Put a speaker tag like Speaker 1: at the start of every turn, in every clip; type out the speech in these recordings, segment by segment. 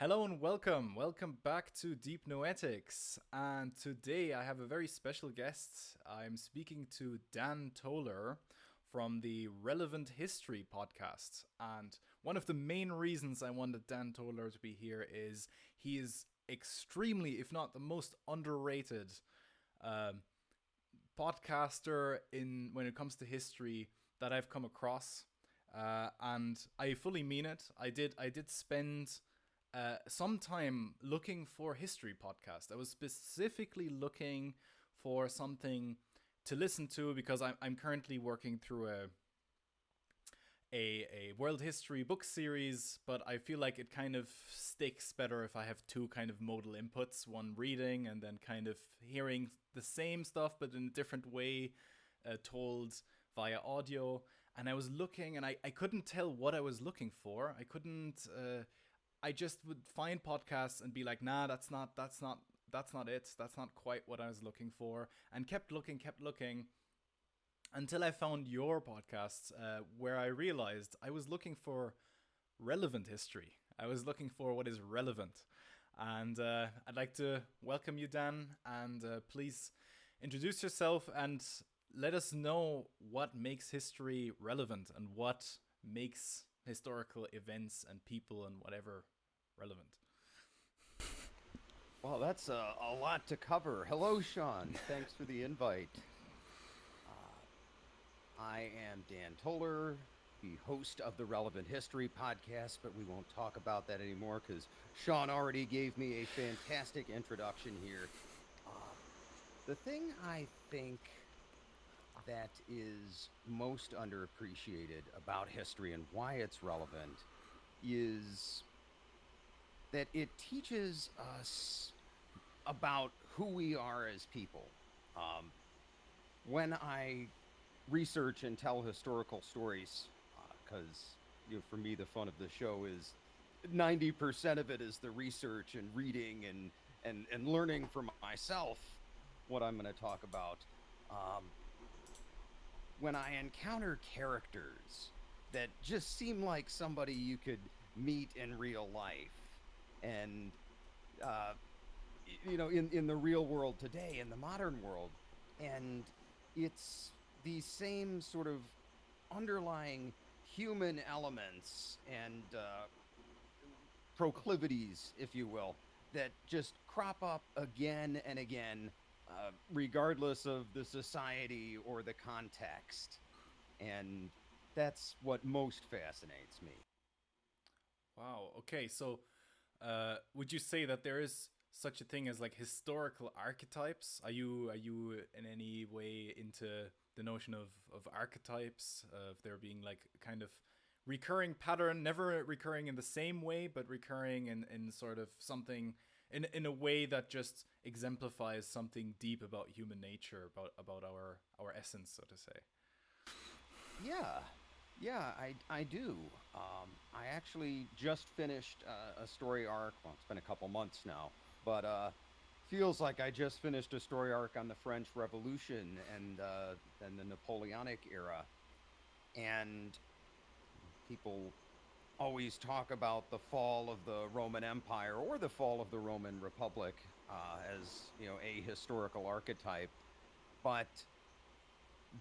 Speaker 1: Hello and welcome. Welcome back to Deep Noetics. And today I have a very special guest. I'm speaking to Dan Toler from the Relevant History podcast. And one of the main reasons I wanted Dan Toler to be here is he is extremely, if not the most underrated podcaster in when it comes to history that I've come across. And I fully mean it. I did spend some time looking for history podcast. I was specifically looking for something to listen to because I'm currently working through a world history book series, but I feel like it kind of sticks better if I have two kind of modal inputs, one reading and then kind of hearing the same stuff but in a different way, told via audio. And I was looking and I couldn't tell what I was looking for. I just would find podcasts and be like, nah, that's not it. That's not quite what I was looking for. And kept looking until I found your podcast, where I realized I was looking for relevant history. I was looking for what is relevant. And I'd like to welcome you, Dan, and please introduce yourself and let us know what makes history relevant and what makes historical events and people and whatever relevant.
Speaker 2: Well, that's a lot to cover. Hello, Sean. Thanks for the invite. I am Dan Toler, the host of the Relevant History podcast, but we won't talk about that anymore because Sean already gave me a fantastic introduction here. The thing I think that is most underappreciated about history and why it's relevant is that it teaches us about who we are as people. When I research and tell historical stories, because for me the fun of the show is 90% of it is the research and reading and learning for myself what I'm going to talk about. When I encounter characters that just seem like somebody you could meet in real life, and uh, in the real world today, in the modern world, and it's these same sort of underlying human elements and proclivities, if you will, that just crop up again and again, regardless of the society or the context. And that's what most fascinates me.
Speaker 1: Wow. Okay. So, would you say that there is such a thing as like historical archetypes? Are you in any way into the notion of archetypes, of there being like kind of recurring pattern, never recurring in the same way, but recurring in sort of something in a way that just exemplifies something deep about human nature, about our essence, so to say.
Speaker 2: Yeah, yeah, I do. I actually just finished a story arc. Well, it's been a couple months now, but feels like I just finished a story arc on the French Revolution and the Napoleonic era. And people always talk about the fall of the Roman Empire or the fall of the Roman Republic as a historical archetype, but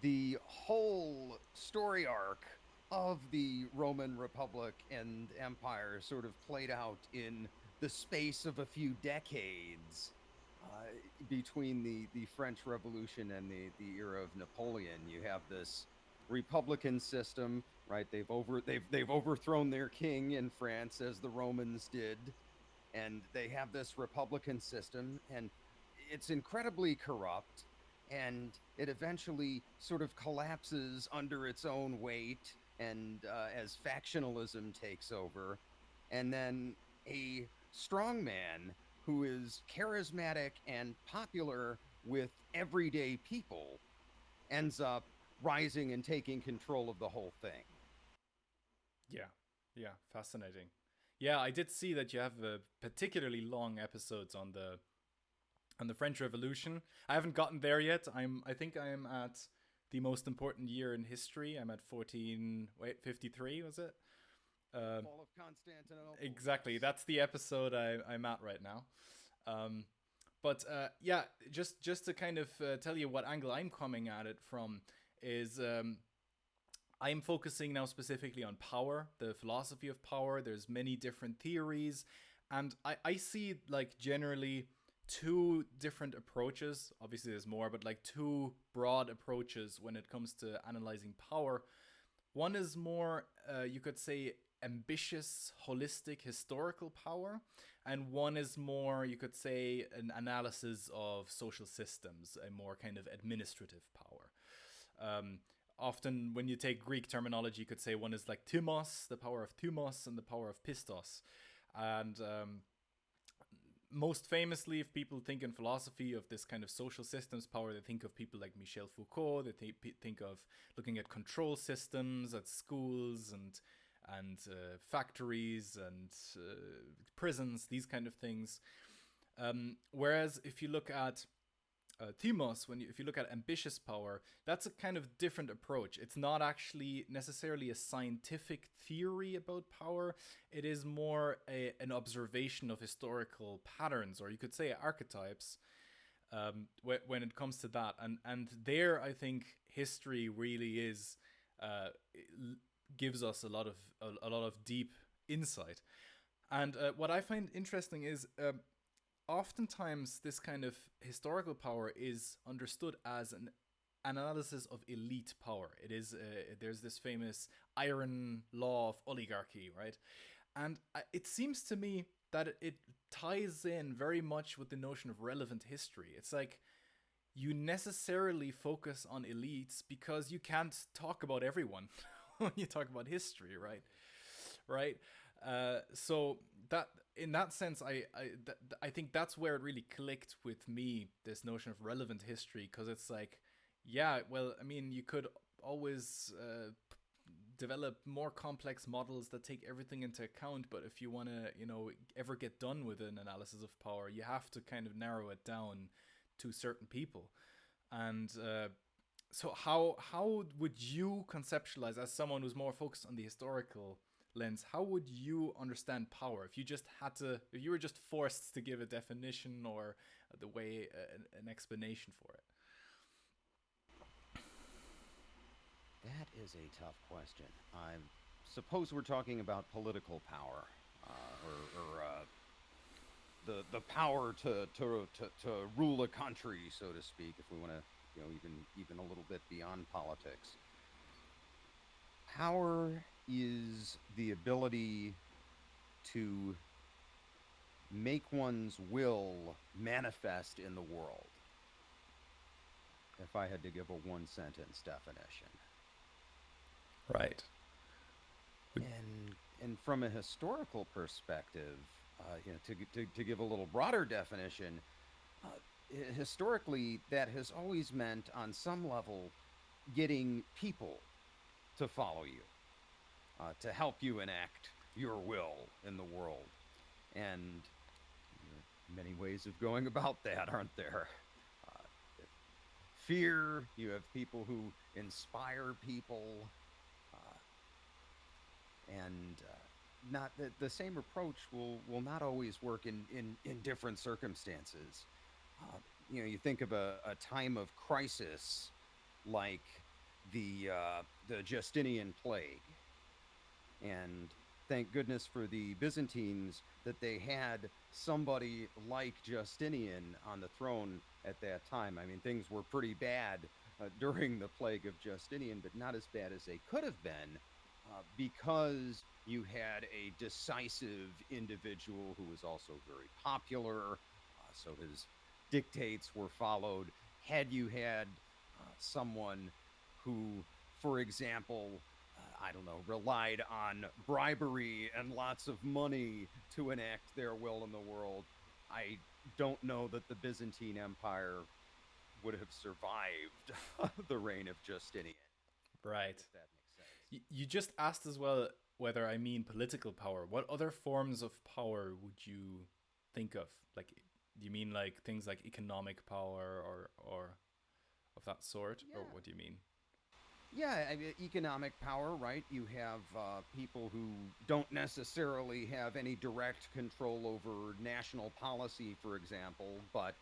Speaker 2: the whole story arc of the Roman Republic and Empire sort of played out in the space of a few decades uh, between the French Revolution and the era of Napoleon. You have this republican system, right? They've overthrown their king in France as the Romans did, and they have this republican system, and it's incredibly corrupt, and it eventually sort of collapses under its own weight, and as factionalism takes over, and then a strongman who is charismatic and popular with everyday people ends up rising and taking control of the whole thing.
Speaker 1: Yeah, yeah, fascinating. Yeah, I did see that you have particularly long episodes on the French Revolution. I haven't gotten there yet. I think I am at the most important year in history. I'm at 14 wait 53 was it? Uh,
Speaker 2: Fall of Constantinople.
Speaker 1: exactly.
Speaker 2: Yes.
Speaker 1: That's the episode I'm at right now. Um, but yeah, just to kind of tell you what angle I'm coming at it from is I'm focusing now specifically on power, the philosophy of power. There's many different theories, and I see like generally two different approaches. Obviously, there's more, but like two broad approaches when it comes to analyzing power. One is more, you could say, ambitious, holistic, historical power, and one is more, you could say, an analysis of social systems, a more kind of administrative power. Um, Often, when you take Greek terminology, you could say one is like thumos, the power of thumos, and the power of pistos. And most famously, if people think in philosophy of this kind of social systems power, they think of people like Michel Foucault. They think of looking at control systems at schools and factories and prisons, these kind of things. Whereas if you look at Themos, if you look at ambitious power, that's a kind of different approach. It's not actually necessarily a scientific theory about power. It is more an observation of historical patterns, or you could say archetypes, when it comes to that. And there, I think history really is gives us a lot of deep insight. And what I find interesting is oftentimes this kind of historical power is understood as an analysis of elite power. It is there's this famous iron law of oligarchy, right? And it seems to me that it ties in very much with the notion of relevant history. It's like you necessarily focus on elites because you can't talk about everyone when you talk about history, right? Right. So that in that sense, I think that's where it really clicked with me. This notion of relevant history, because it's like, yeah, well, I mean, you could always develop more complex models that take everything into account, but if you want to, ever get done with an analysis of power, you have to kind of narrow it down to certain people. And so how would you conceptualize, as someone who's more focused on the historical lens, how would you understand power if if you were just forced to give a definition or the way an explanation for it?
Speaker 2: That is a tough question. I suppose we're talking about political power, or the power to rule a country, so to speak. If we want to, even a little bit beyond politics, power is the ability to make one's will manifest in the world. If I had to give a one sentence definition.
Speaker 1: Right.
Speaker 2: And from a historical perspective, to give a little broader definition, historically that has always meant on some level getting people to follow you, to help you enact your will in the world. And many ways of going about that, aren't there? Uh, Fear, you have people who inspire people, and not the same approach will not always work in different circumstances. Uh, you think of a time of crisis like the Justinian plague, and thank goodness for the Byzantines that they had somebody like Justinian on the throne at that time. I mean, things were pretty bad during the plague of Justinian, but not as bad as they could have been, because you had a decisive individual who was also very popular, so his dictates were followed. Had you had someone who, for example, I don't know, relied on bribery and lots of money to enact their will in the world, I don't know that the Byzantine Empire would have survived the reign of Justinian,
Speaker 1: Right.
Speaker 2: if that makes sense.
Speaker 1: You just asked as well whether I mean political power. What other forms of power would you think of? Like, do you mean like things like economic power or of that sort, or
Speaker 2: Yeah.
Speaker 1: what do you mean?
Speaker 2: Yeah, I mean, economic power, right? You have people who don't necessarily have any direct control over national policy, for example, but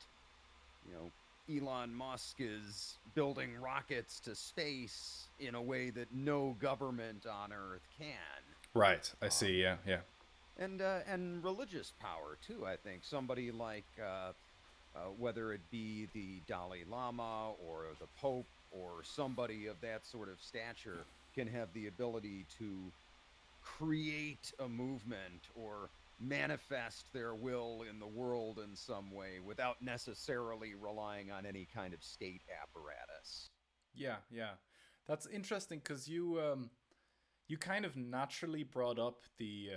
Speaker 2: you know, Elon Musk is building rockets to space in a way that no government on Earth can.
Speaker 1: Right. I see.
Speaker 2: Um,
Speaker 1: Yeah. Yeah.
Speaker 2: and religious power too. I think somebody like whether it be the Dalai Lama or the Pope or somebody of that sort of stature can have the ability to create a movement or manifest their will in the world in some way without necessarily relying on any kind of state apparatus.
Speaker 1: Yeah. Yeah. That's interesting because you kind of naturally brought up the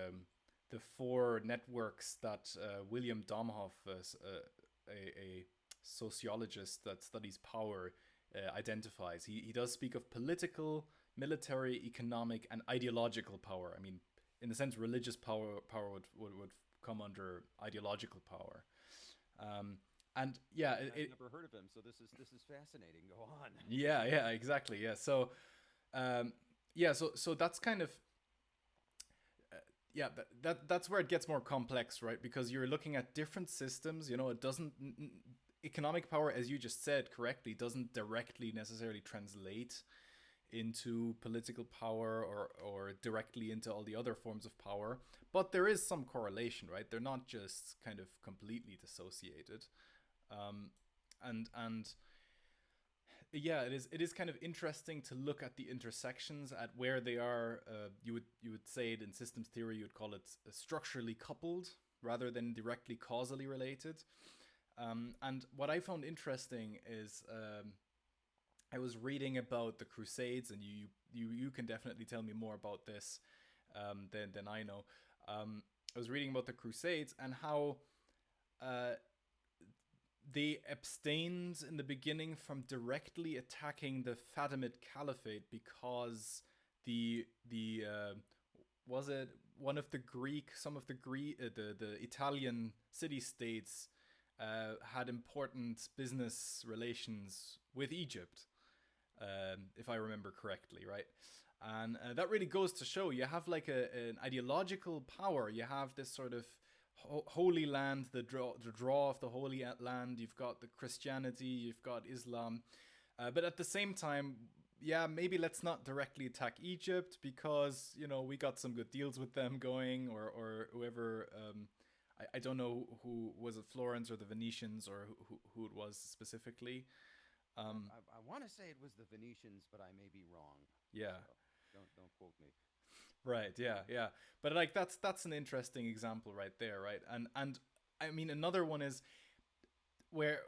Speaker 1: four networks that William Domhoff, a sociologist that studies power, identifies. He does speak of political, military, economic, and ideological power. I mean, in the sense, religious power would come under ideological power. Um, and yeah,
Speaker 2: I've never heard of him, so this is fascinating. Go on.
Speaker 1: yeah, yeah, exactly, yeah. So um, yeah, so that's kind of yeah, that's where it gets more complex, right? Because you're looking at different systems. It doesn't economic power, as you just said correctly, doesn't directly necessarily translate into political power or directly into all the other forms of power, but there is some correlation, right? They're not just kind of completely dissociated. Um, and yeah, it is kind of interesting to look at the intersections at where they are. You would say it in systems theory. You would call it structurally coupled rather than directly causally related. And what I found interesting is I was reading about the Crusades, and you can definitely tell me more about this than I know. I was reading about the Crusades and how uh, they abstained in the beginning from directly attacking the Fatimid Caliphate because the was it one of the some of the the Italian city states had important business relations with Egypt, if I remember correctly, right? And that really goes to show you have like an ideological power. You have this sort of holy land, the draw of the holy land. You've got the Christianity, you've got Islam, but at the same time, yeah, maybe let's not directly attack Egypt because we got some good deals with them going, or whoever. I don't know who was it, Florence or the Venetians, or who it was specifically. Um,
Speaker 2: I want to say it was the Venetians, but I may be wrong.
Speaker 1: yeah,
Speaker 2: So don't quote me.
Speaker 1: right, yeah, yeah. But like that's an interesting example right there, right? And I mean another one is where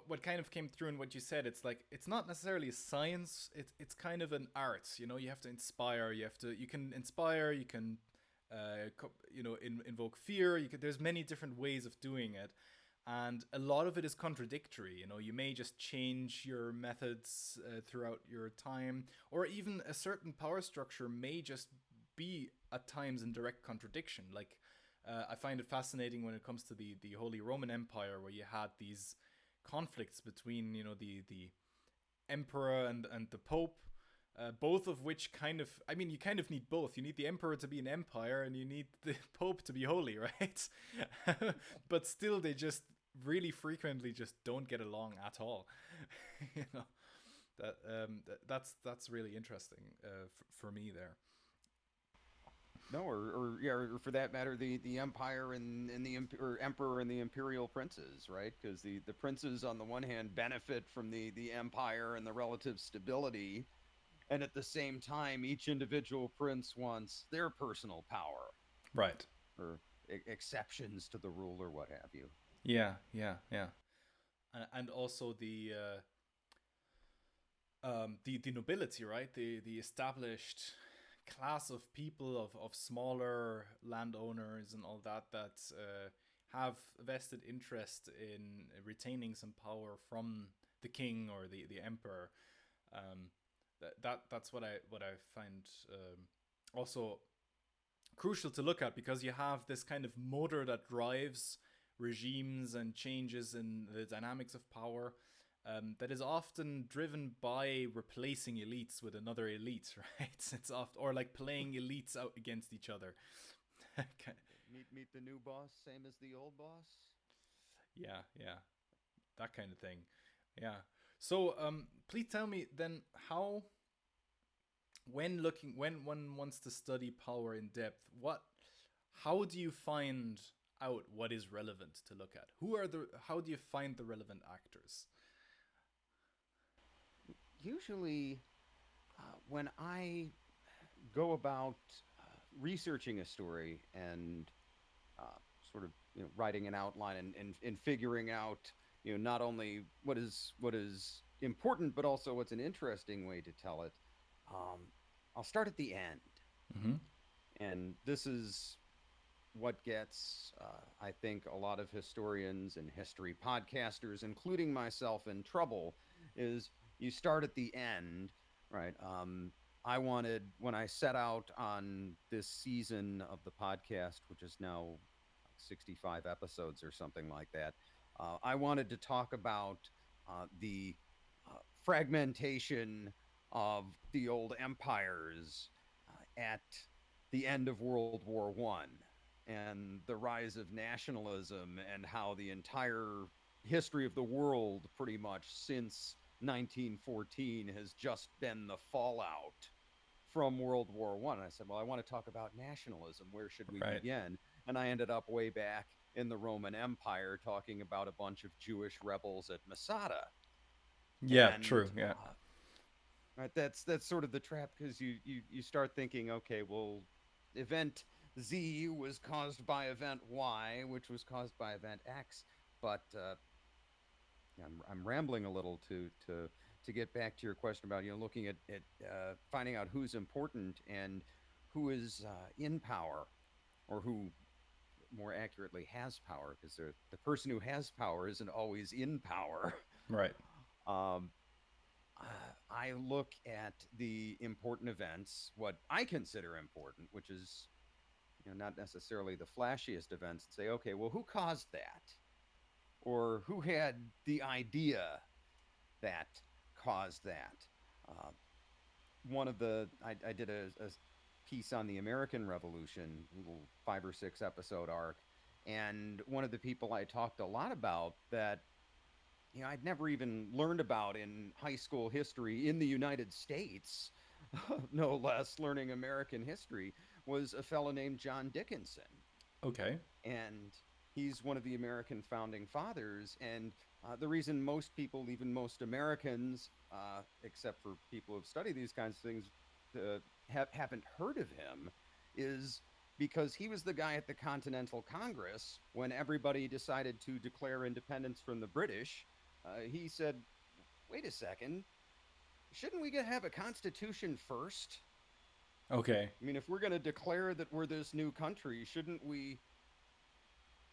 Speaker 1: what kind of came through in what you said. It's like it's not necessarily a science. It's kind of an art. You have to inspire. You can inspire. You can invoke fear. There's many different ways of doing it, and a lot of it is contradictory. You may just change your methods throughout your time, or even a certain power structure may just be at times in direct contradiction. Like I find it fascinating when it comes to the Holy Roman Empire, where you had these conflicts between the emperor and the pope, both of which kind of, I mean, you kind of need both. You need the emperor to be an empire, and you need the pope to be holy, right? But still, they just really frequently just don't get along at all. you know that's really interesting for me there.
Speaker 2: No, or yeah, or for that matter, the empire and the or emperor and the imperial princes, right? Because the princes on the one hand benefit from the empire and the relative stability, and at the same time, each individual prince wants their personal power
Speaker 1: Right.
Speaker 2: or exceptions to the rule or what have you.
Speaker 1: Yeah, yeah, yeah. And also the nobility, right? The established class of people, of smaller landowners and all that have vested interest in retaining some power from the king or the emperor. Um, that's what I find also crucial to look at, because you have this kind of motor that drives regimes and changes in the dynamics of power. that is often driven by replacing elites with another elite, right? It's often, or like playing elites out against each other.
Speaker 2: Meet the new boss, same as the old boss.
Speaker 1: Yeah, yeah, that kind of thing. Yeah. So, please tell me then how, when one wants to study power in depth, how do you find out what is relevant to look at? How do you find the relevant actors?
Speaker 2: Usually, when I go about researching a story and uh, sort of writing an outline and figuring out not only what is important but also what's an interesting way to tell it. um, I'll start at the end,
Speaker 1: Mm-hmm.
Speaker 2: and this is what gets I think a lot of historians and history podcasters, including myself, in trouble. Is you start at the end, right? I wanted, when I set out on this season of the podcast, which is now like 65 episodes or something like that, I wanted to talk about the fragmentation of the old empires at the end of World War One, and the rise of nationalism, and how the entire history of the world, pretty much since 1914, has just been the fallout from World War One. I said, well, I want to talk about nationalism. Where should we
Speaker 1: Right.
Speaker 2: begin? And I ended up way back in the Roman Empire, talking about a bunch of Jewish rebels at Masada.
Speaker 1: Yeah,
Speaker 2: And
Speaker 1: true. Yeah.
Speaker 2: right, that's sort of the trap, because you start thinking, okay, well, event Z was caused by event Y, which was caused by event X. But I'm rambling a little to get back to your question about looking at finding out who's important and who is in power, or who more accurately has power, because the person who has power isn't always in power.
Speaker 1: Right.
Speaker 2: um, I look at the important events, what I consider important, which is not necessarily the flashiest events, and say, okay, well, who caused that, or who had the idea that caused that. Uh, One of the I did a piece on the American Revolution, a little 5 or 6 episode arc, and one of the people I talked a lot about that I'd never even learned about in high school history in the United States, no less, learning American history, was a fellow named John Dickinson.
Speaker 1: Okay.
Speaker 2: And he's one of the American founding fathers. And the reason most people, even most Americans, except for people who've studied these kinds of things, haven't heard of him, is because he was the guy at the Continental Congress when everybody decided to declare independence from the British. He said, wait a second, shouldn't we have a constitution first?
Speaker 1: Okay.
Speaker 2: I mean, if we're going to declare that we're this new country, shouldn't we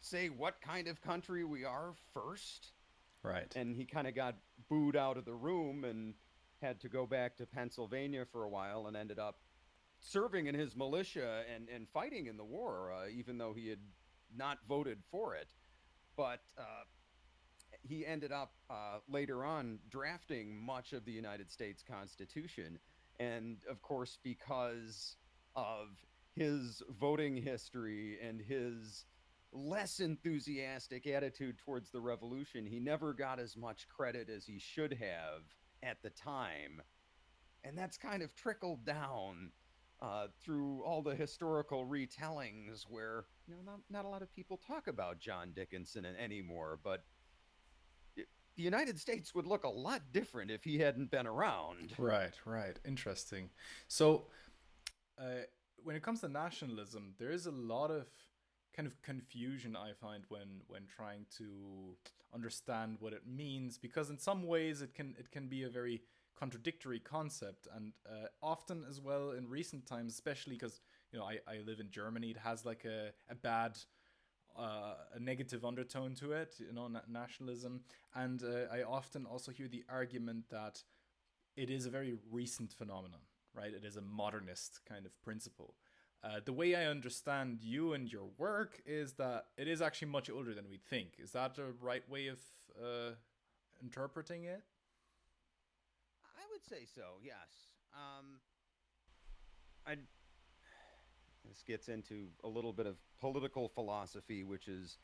Speaker 2: say what kind of country we are first?
Speaker 1: Right.
Speaker 2: And he kind of got booed out of the room and had to go back to Pennsylvania for a while, and ended up serving in his militia and fighting in the war, even though he had not voted for it. But he ended up later on drafting much of the United States Constitution. And of course, because of his voting history and his less enthusiastic attitude towards the revolution, he never got as much credit as he should have at the time. And that's kind of trickled down through all the historical retellings, where not a lot of people talk about John Dickinson anymore. But the United States would look a lot different if he hadn't been around.
Speaker 1: Right. Right. Interesting. So, uh, when it comes to nationalism, there is a lot of kind of confusion I find when trying to understand what it means, because in some ways it can be a very contradictory concept, and often as well in recent times, especially because I live in Germany. It has like a negative undertone to it, nationalism, and I often also hear the argument that it is a very recent phenomenon, right? It is a modernist kind of principle. The way I understand you and your work is that it is actually much older than we think. Is that a right way of interpreting it?
Speaker 2: I would say so. Yes. I This gets into a little bit of political philosophy, which is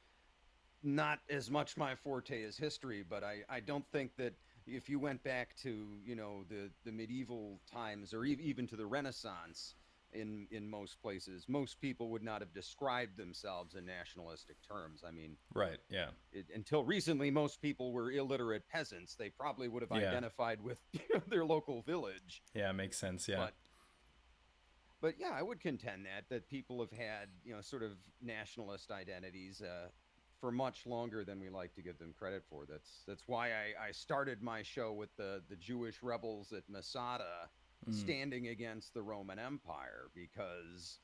Speaker 2: not as much my forte as history, but I don't think that if you went back to, the medieval times, or even to the Renaissance, in most places, most people would not have described themselves in nationalistic terms. I mean,
Speaker 1: Right. Yeah.
Speaker 2: until recently, most people were illiterate peasants. They probably would have
Speaker 1: Yeah.
Speaker 2: identified with their local village.
Speaker 1: Yeah. Makes sense. Yeah.
Speaker 2: But but yeah, I would contend that people have had, sort of nationalist identities, for much longer than we like to give them credit for. That's why I started my show with the Jewish rebels at Masada
Speaker 1: Mm.
Speaker 2: standing against the Roman Empire, because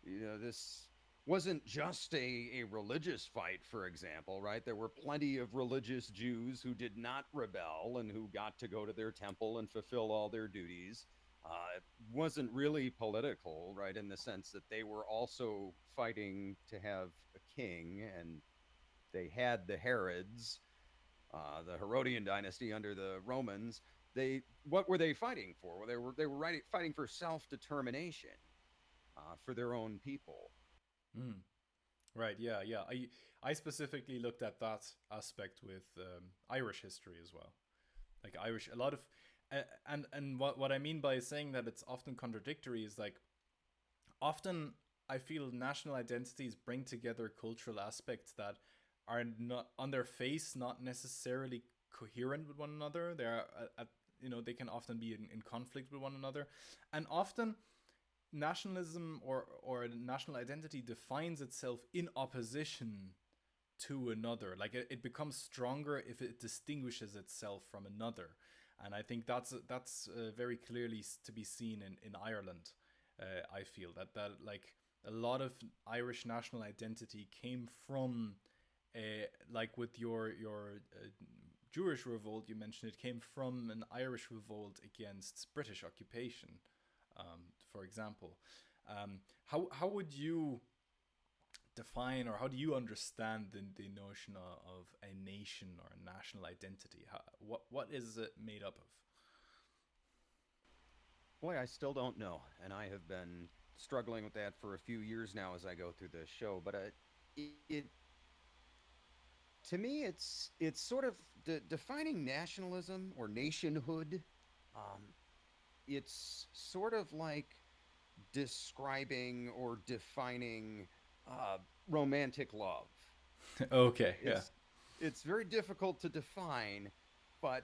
Speaker 2: this wasn't just a religious fight. For example, right, there were plenty of religious Jews who did not rebel and who got to go to their temple and fulfill all their duties. It wasn't really political, right, in the sense that they were also fighting to have a king, and they had the Herods, the Herodian dynasty under the Romans. They What were they fighting for? Well, they were fighting for self determination, for their own people.
Speaker 1: Mm. Right. Yeah. Yeah. I specifically looked at that aspect with Irish history as well. Like Irish, a lot of, and what I mean by saying that it's often contradictory is like often I feel national identities bring together cultural aspects that are not on their face not necessarily coherent with one another. They're they can often be in conflict with one another, and often nationalism or national identity defines itself in opposition to another. Like it becomes stronger if it distinguishes itself from another, and I think that's very clearly to be seen in Ireland. I feel that like a lot of Irish national identity came from, like with your Jewish revolt you mentioned, it came from an Irish revolt against British occupation, for example. How would you define, or how do you understand the notion of a nation or a national identity? What is it made up of?
Speaker 2: Boy, I still don't know, and I have been struggling with that for a few years now as I go through this show. But it to me, it's sort of defining nationalism or nationhood. Um, it's sort of like describing or defining, uh, romantic love.
Speaker 1: Okay, yeah.
Speaker 2: It's it's very difficult to define, but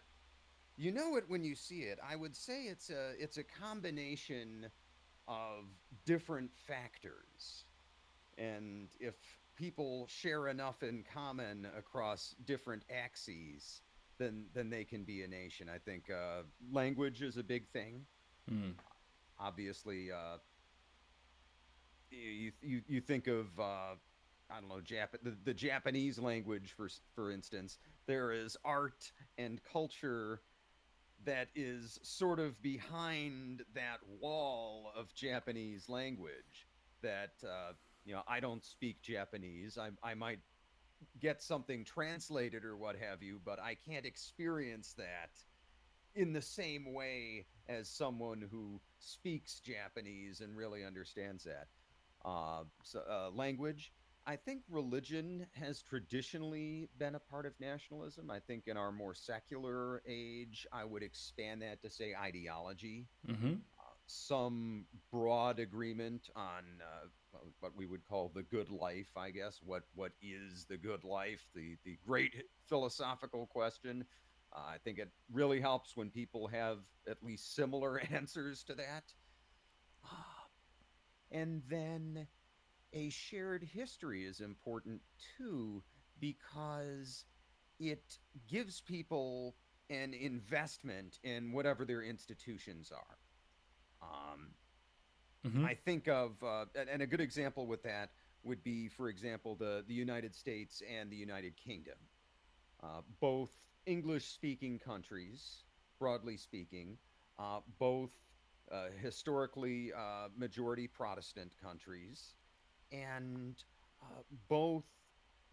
Speaker 2: you know it when you see it. I would say it's a combination of different factors, and if people share enough in common across different axes, then they can be a nation. I think, language is a big thing.
Speaker 1: Mm.
Speaker 2: Obviously, you think of, I don't know, the Japanese language, for instance. There is art and culture that is sort of behind that wall of Japanese language. That, I don't speak Japanese. I might get something translated or what have you, but I can't experience that in the same way as someone who speaks Japanese and really understands that. Language. I think religion has traditionally been a part of nationalism. I think in our more secular age, I would expand that to say ideology.
Speaker 1: Mm-hmm.
Speaker 2: Some broad agreement on, what we would call the good life, I guess. What is the good life? The great philosophical question. I think it really helps when people have at least similar answers to that. And then a shared history is important too, because it gives people an investment in whatever their institutions are. Um,
Speaker 1: Mm-hmm.
Speaker 2: I think of, and a good example with that would be, for example, the United States and the United Kingdom, both English speaking countries, broadly speaking, both, historically, majority Protestant countries, and, both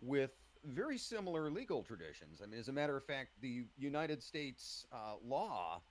Speaker 2: with very similar legal traditions. I mean, as a matter of fact, the United States law,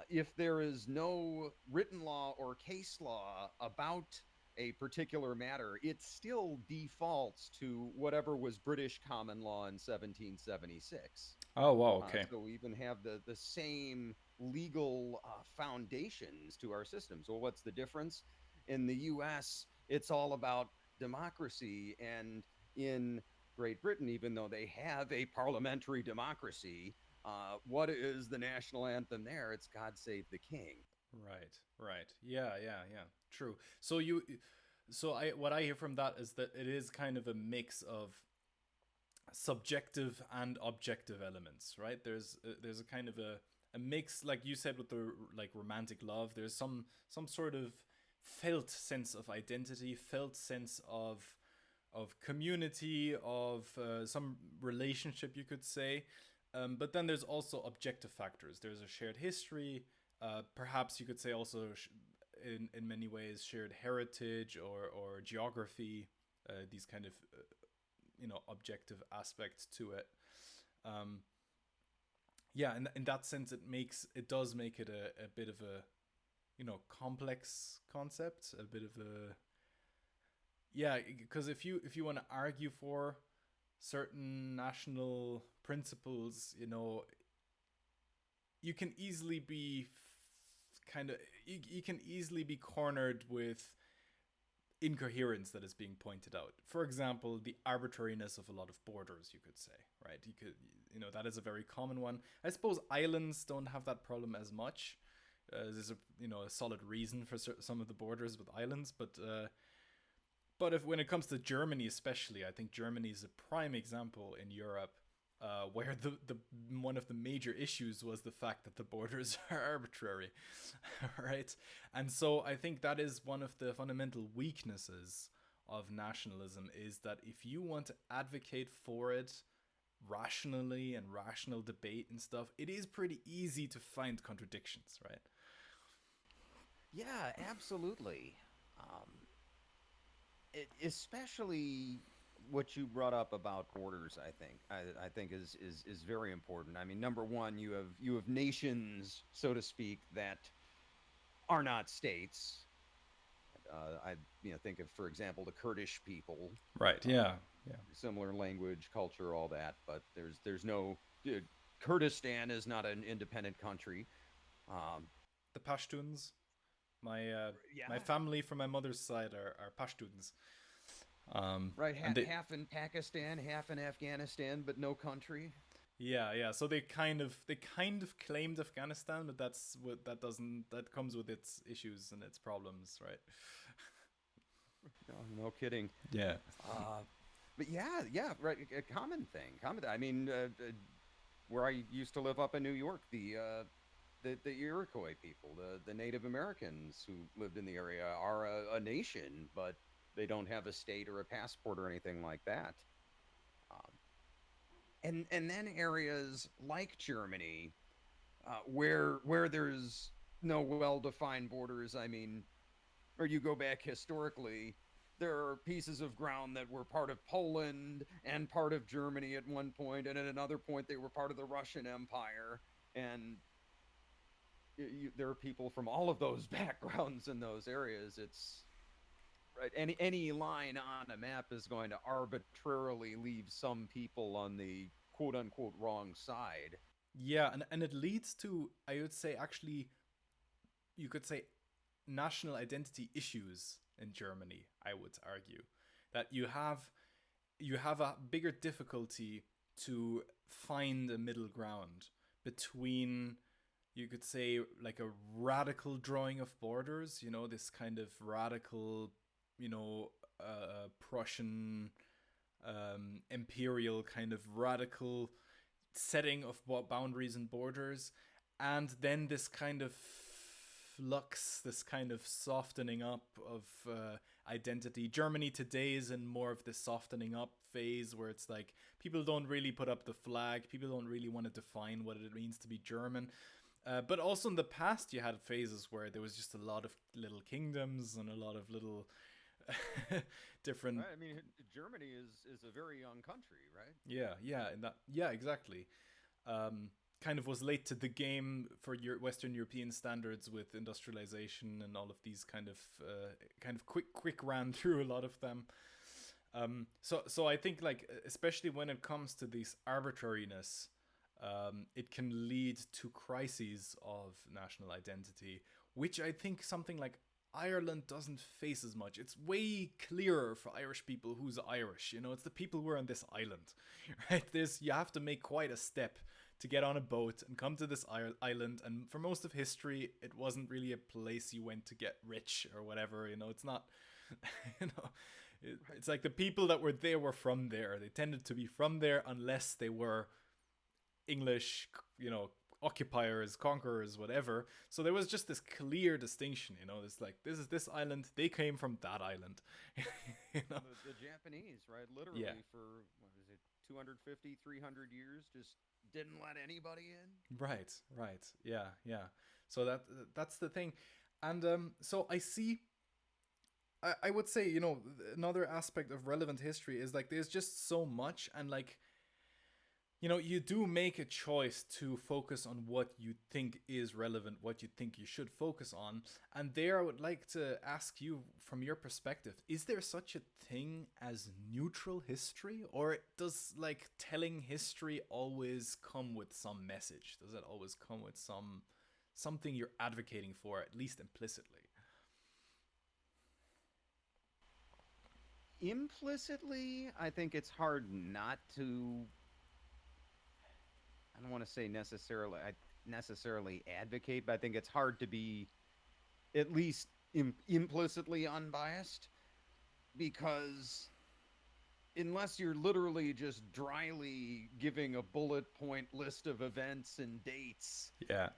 Speaker 2: if there is no written law or case law about a particular matter, it still defaults to whatever was British common law in 1776.
Speaker 1: Oh, wow, okay.
Speaker 2: So we even have the same legal foundations to our system. So what's the difference? In the U.S., it's all about democracy, and in Great Britain, even though they have a parliamentary democracy, what is the national anthem there? It's "God Save the King."
Speaker 1: Right, right. Yeah, yeah, yeah. True. So I what I hear from that is that it is kind of a mix of subjective and objective elements, right? There's a kind of a mix, like you said, with the like romantic love. There's some sort of felt sense of identity, felt sense of community, of some relationship, you could say. But then there's also objective factors. There's a shared history. Perhaps you could say also in many ways shared heritage or geography. These kind of objective aspects to it. Um, yeah, and in that sense, it does make it a bit of a complex concept, a bit of a yeah, because if you want to argue for certain national principles, you can easily be kind of you can easily be cornered with incoherence that is being pointed out. For example, the arbitrariness of a lot of borders, you could say, right? That is a very common one. I suppose islands don't have that problem as much. There's a solid reason for some of the borders with islands, but if when it comes to Germany, especially, I think Germany is a prime example in Europe, where the one of the major issues was the fact that the borders are arbitrary, right? And so I think that is one of the fundamental weaknesses of nationalism, is that if you want to advocate for it rationally and rational debate and stuff, it is pretty easy to find contradictions, right?
Speaker 2: Yeah, absolutely. Um, especially what you brought up about borders, I think is very important. I mean, number one, you have nations, so to speak, that are not states. I think of, for example, the Kurdish people,
Speaker 1: Right.
Speaker 2: uh,
Speaker 1: Yeah. Yeah.
Speaker 2: similar language, culture, all that, but there's no Kurdistan is not an independent country. Um,
Speaker 1: The Pashtuns. My
Speaker 2: yeah,
Speaker 1: family from my mother's side are Pashtuns.
Speaker 2: right.
Speaker 1: And they
Speaker 2: Half in Pakistan, half in Afghanistan, but no country.
Speaker 1: yeah, yeah. So they kind of claimed Afghanistan, but that comes with its issues and its problems, right?
Speaker 2: No, no kidding.
Speaker 1: Yeah.
Speaker 2: Uh, but yeah, yeah, right. A common thing. Common. I mean, where I used to live up in New York, the Iroquois people, the Native Americans who lived in the area, are a nation, but they don't have a state or a passport or anything like that. Um, and then areas like Germany, where there's no well-defined borders. I mean, or you go back historically, there are pieces of ground that were part of Poland and part of Germany at one point, and at another point they were part of the Russian Empire. And there are people from all of those backgrounds in those areas. It's right. Any line on a map is going to arbitrarily leave some people on the quote unquote wrong side.
Speaker 1: Yeah, and it leads to, I would say, actually, you could say, national identity issues in Germany. I would argue that you have a bigger difficulty to find a middle ground between, you could say, like a radical drawing of borders, this kind of radical, Prussian imperial kind of radical setting of boundaries and borders, and then this kind of flux, this kind of softening up of identity. Germany today is in more of this softening up phase, where it's like people don't really put up the flag, people don't really want to define what it means to be German. But also in the past, you had phases where there was just a lot of little kingdoms and a lot of little different.
Speaker 2: Right? I mean, Germany is a very young country, right?
Speaker 1: Yeah, and that, yeah, exactly. Kind of was late to the game for Western European standards with industrialization and all of these kind of quick ran through a lot of them. So I think, like, especially when it comes to this arbitrariness, it can lead to crises of national identity, which I think something like Ireland doesn't face as much. It's way clearer for Irish people who's Irish. You know, it's the people who are on this island, right? There's You have to make quite a step to get on a boat and come to this island. And for most of history, it wasn't really a place you went to get rich or whatever. You know, it's not. You know,
Speaker 2: Right.
Speaker 1: it's like the people that were there were from there. They tended to be from there unless they were English, occupiers, conquerors, whatever. So there was just this clear distinction, It's like, this is this island, they came from that island. you know?
Speaker 2: The Japanese, right?
Speaker 1: Yeah.
Speaker 2: Literally for, what is it, 250, 300 years, just didn't let anybody in.
Speaker 1: Right. Yeah. So that's the thing. And so I see, I would say, another aspect of relevant history is like there's just so much, and like, you do make a choice to focus on what you think is relevant, what you think you should focus on. And there I would like to ask you, from your perspective, is there such a thing as neutral history? Or does, like, telling history always come with some message? Does it always come with something you're advocating for, at least implicitly?
Speaker 2: Implicitly, I think it's hard not to. I don't want to say necessarily advocate, but I think it's hard to be at least implicitly unbiased, because unless you're literally just dryly giving a bullet point list of events and dates,
Speaker 1: Yeah.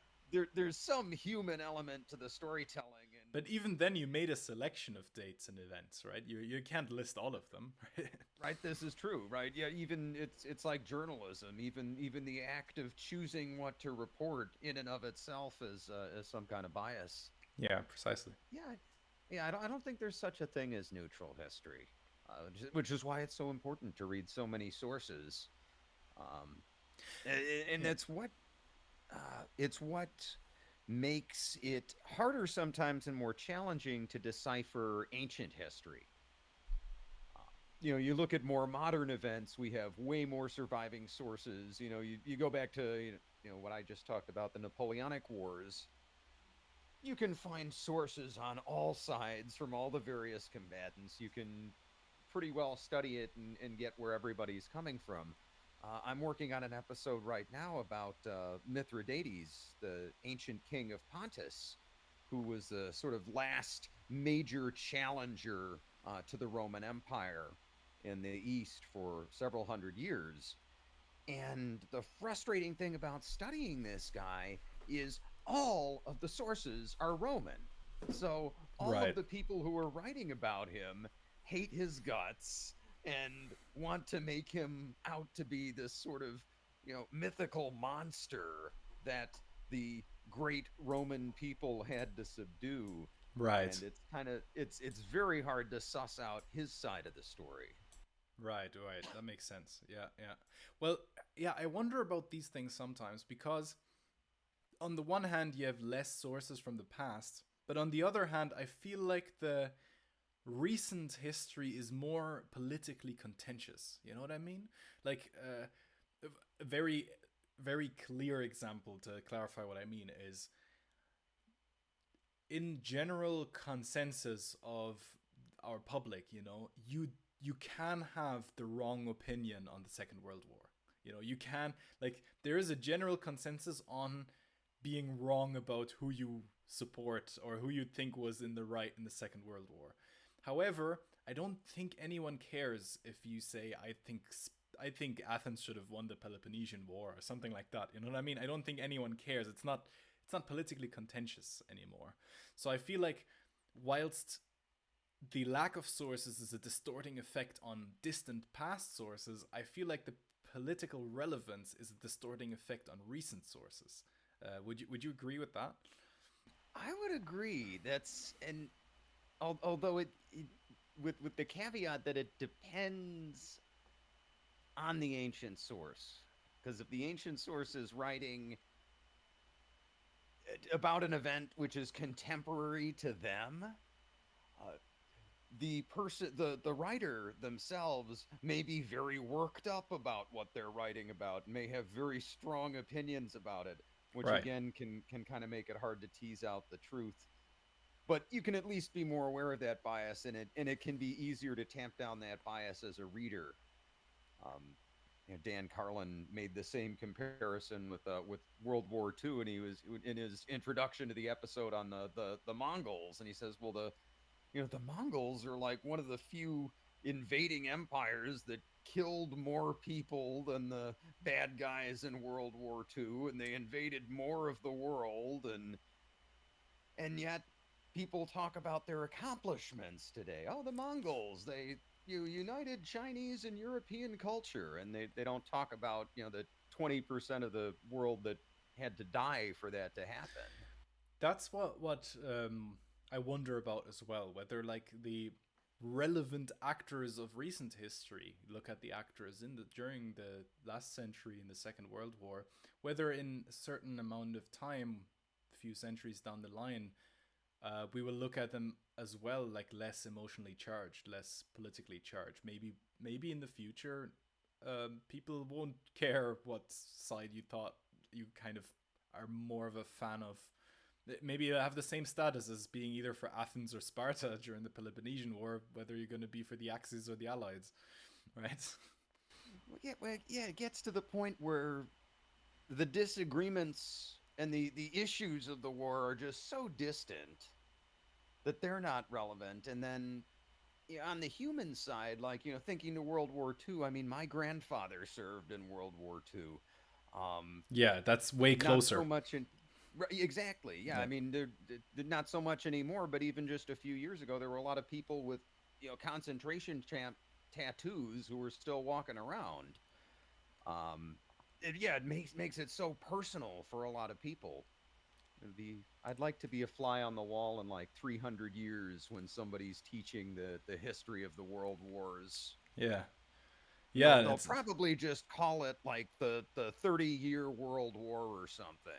Speaker 2: there's some human element to the storytelling. And
Speaker 1: But even then, you made a selection of dates and events, right? You can't list all of them, right?
Speaker 2: right, this is true, right? Yeah, even it's like journalism. Even the act of choosing what to report in and of itself is some kind of bias.
Speaker 1: Yeah, precisely.
Speaker 2: Yeah, yeah. I don't think there's such a thing as neutral history, which is why it's so important to read so many sources. Um, and
Speaker 1: Yeah.
Speaker 2: it's what makes it harder sometimes and more challenging to decipher ancient history. You look at more modern events, we have way more surviving sources. You go back to what I just talked about, the Napoleonic Wars. You can find sources on all sides from all the various combatants. You can pretty well study it and get where everybody's coming from. I'm working on an episode right now about Mithridates, the ancient king of Pontus, who was the sort of last major challenger to the Roman Empire in the East for several hundred years. And the frustrating thing about studying this guy is all of the sources are Roman. So all of
Speaker 1: Right.
Speaker 2: the people who are writing about him hate his guts and want to make him out to be this sort of, mythical monster that the great Roman people had to subdue.
Speaker 1: Right.
Speaker 2: And it's very hard to suss out his side of the story.
Speaker 1: Right. That makes sense. Yeah. Well, yeah, I wonder about these things sometimes because, on the one hand, you have less sources from the past, but on the other hand, I feel like the recent history is more politically contentious. You know what I mean? Like, a very, very clear example to clarify what I mean is, in general consensus of our public, you can have the wrong opinion on the Second World War. You can, like, there is a general consensus on being wrong about who you support or who you think was in the right in the Second World War. However, I don't think anyone cares if you say, I think Athens should have won the Peloponnesian War or something like that. You know what I mean? I don't think anyone cares. It's not politically contentious anymore. So I feel like, whilst the lack of sources is a distorting effect on distant past sources, I feel like the political relevance is a distorting effect on recent sources. Would you agree with that?
Speaker 2: I would agree. That's and although it with the caveat that it depends on the ancient source. Because if the ancient source is writing about an event which is contemporary to them, uh, the writer themselves may be very worked up about what they're writing about, may have very strong opinions about it, which
Speaker 1: Right.
Speaker 2: again can kind of make it hard to tease out the truth. But you can at least be more aware of that bias, and it can be easier to tamp down that bias as a reader. um, Dan Carlin made the same comparison with World War II, and he was in his introduction to the episode on the Mongols, and he says, "Well, the Mongols are like one of the few invading empires that killed more people than the bad guys in World War II, and they invaded more of the world, and yet people talk about their accomplishments today. Oh, the Mongols, you united Chinese and European culture, and they don't talk about the 20% of the world that had to die for that to happen."
Speaker 1: That's what I wonder about as well. Whether like the relevant actors of recent history, look at the actors in the during the last century in the Second World War, whether in a certain amount of time, a few centuries down the line, we will look at them as well like less emotionally charged, less politically charged. Maybe in the future, people won't care what side you thought you kind of are more of a fan of. Maybe you have the same status as being either for Athens or Sparta during the Peloponnesian War, whether you're going to be for the Axis or the Allies, right?
Speaker 2: Well, yeah, it gets to the point where the disagreements and the issues of the war are just so distant that they're not relevant. And then on the human side, like thinking to World War II, I mean, my grandfather served in World War II.
Speaker 1: Yeah, that's way
Speaker 2: Not so
Speaker 1: closer.
Speaker 2: much in Exactly. Yeah,
Speaker 1: Yeah.
Speaker 2: I mean, they're not so much anymore, but even just a few years ago, there were a lot of people with concentration camp tattoos who were still walking around. Um, yeah, it makes it so personal for a lot of people. I'd like to be a fly on the wall in like 300 years when somebody's teaching the history of the world wars.
Speaker 1: Yeah.
Speaker 2: And they'll
Speaker 1: Yeah,
Speaker 2: they'll
Speaker 1: that's
Speaker 2: probably just call it like the 30-year world war or something.